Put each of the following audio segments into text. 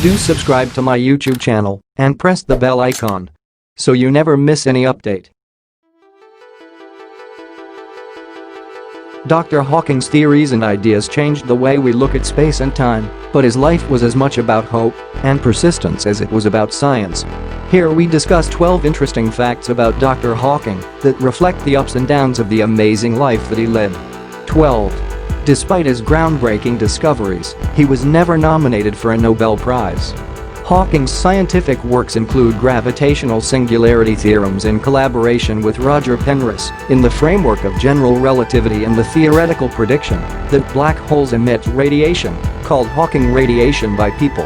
Do subscribe to my YouTube channel and press the bell icon so you never miss any update. Dr. Hawking's theories and ideas changed the way we look at space and time, but his life was as much about hope and persistence as it was about science. Here we discuss 12 interesting facts about Dr. Hawking that reflect the ups and downs of the amazing life that he led. 12. Despite his groundbreaking discoveries, he was never nominated for a Nobel Prize. Hawking's scientific works include gravitational singularity theorems in collaboration with Roger Penrose in the framework of general relativity and the theoretical prediction that black holes emit radiation, called Hawking radiation by people.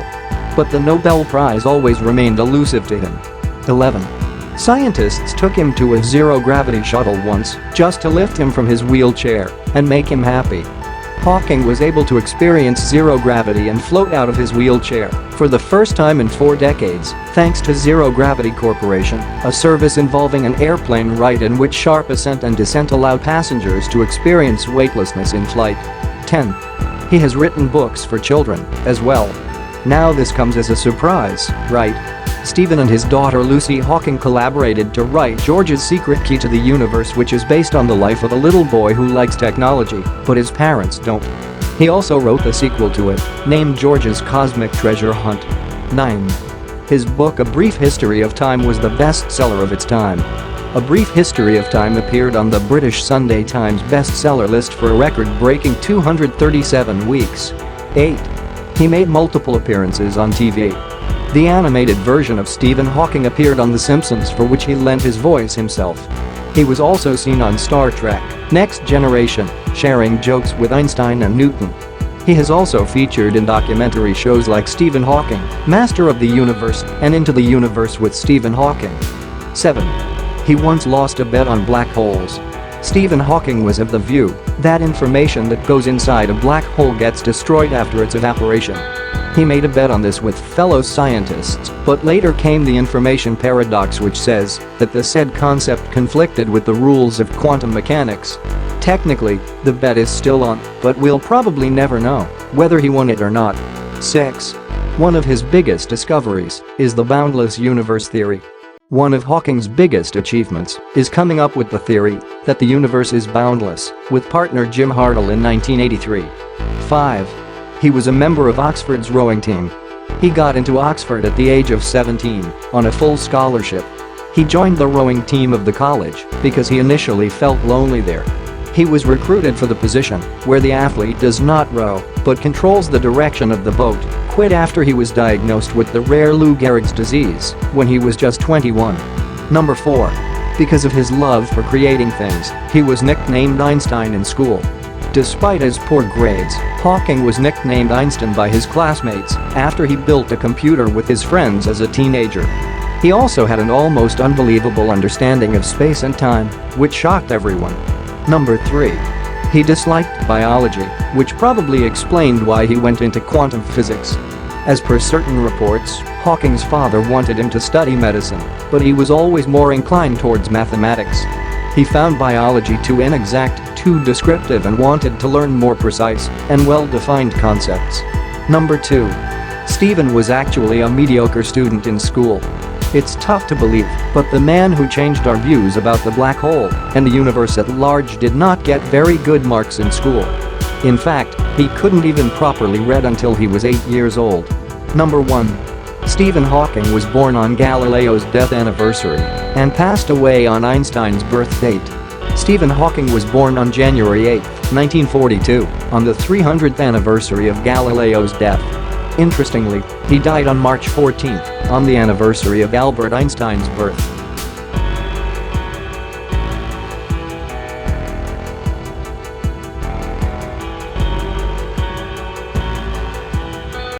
But the Nobel Prize always remained elusive to him. 11. Scientists took him to a zero-gravity shuttle once just to lift him from his wheelchair and make him happy. Hawking was able to experience zero gravity and float out of his wheelchair for the first time in 4 decades, thanks to Zero Gravity Corporation, a service involving an airplane ride in which sharp ascent and descent allow passengers to experience weightlessness in flight. 10. He has written books for children as well. Now this comes as a surprise, right? Stephen and his daughter Lucy Hawking collaborated to write George's Secret Key to the Universe, which is based on the life of a little boy who likes technology, but his parents don't. He also wrote the sequel to it, named George's Cosmic Treasure Hunt. 9. His book A Brief History of Time was the bestseller of its time. A Brief History of Time appeared on the British Sunday Times bestseller list for a record-breaking 237 weeks. 8. He made multiple appearances on TV. The animated version of Stephen Hawking appeared on The Simpsons, for which he lent his voice himself. He was also seen on Star Trek: Next Generation, sharing jokes with Einstein and Newton. He has also featured in documentary shows like Stephen Hawking, Master of the Universe, and Into the Universe with Stephen Hawking. 7. He once lost a bet on black holes. Stephen Hawking was of the view that information that goes inside a black hole gets destroyed after its evaporation. He made a bet on this with fellow scientists, but later came the information paradox, which says that the said concept conflicted with the rules of quantum mechanics. Technically, the bet is still on, but we'll probably never know whether he won it or not. 6. One of his biggest discoveries is the boundless universe theory. One of Hawking's biggest achievements is coming up with the theory that the universe is boundless, with partner Jim Hartle in 1983. 5. He was a member of Oxford's rowing team. He got into Oxford at the age of 17 on a full scholarship. He joined the rowing team of the college because he initially felt lonely there. He was recruited for the position where the athlete does not row but controls the direction of the boat, quit after he was diagnosed with the rare Lou Gehrig's disease when he was just 21. Number 4. Because of his love for creating things, he was nicknamed Einstein in school. Despite his poor grades, Hawking was nicknamed Einstein by his classmates after he built a computer with his friends as a teenager. He also had an almost unbelievable understanding of space and time, which shocked everyone. Number 3. He disliked biology, which probably explained why he went into quantum physics. As per certain reports, Hawking's father wanted him to study medicine, but he was always more inclined towards mathematics. He found biology too inexact, too descriptive, and wanted to learn more precise and well-defined concepts. Number 2. Stephen was actually a mediocre student in school. It's tough to believe, but the man who changed our views about the black hole and the universe at large did not get very good marks in school. In fact, he couldn't even properly read until he was 8 years old. Number 1. Stephen Hawking was born on Galileo's death anniversary and passed away on Einstein's birth date. Stephen Hawking was born on January 8, 1942, on the 300th anniversary of Galileo's death. Interestingly, he died on March 14, on the anniversary of Albert Einstein's birth.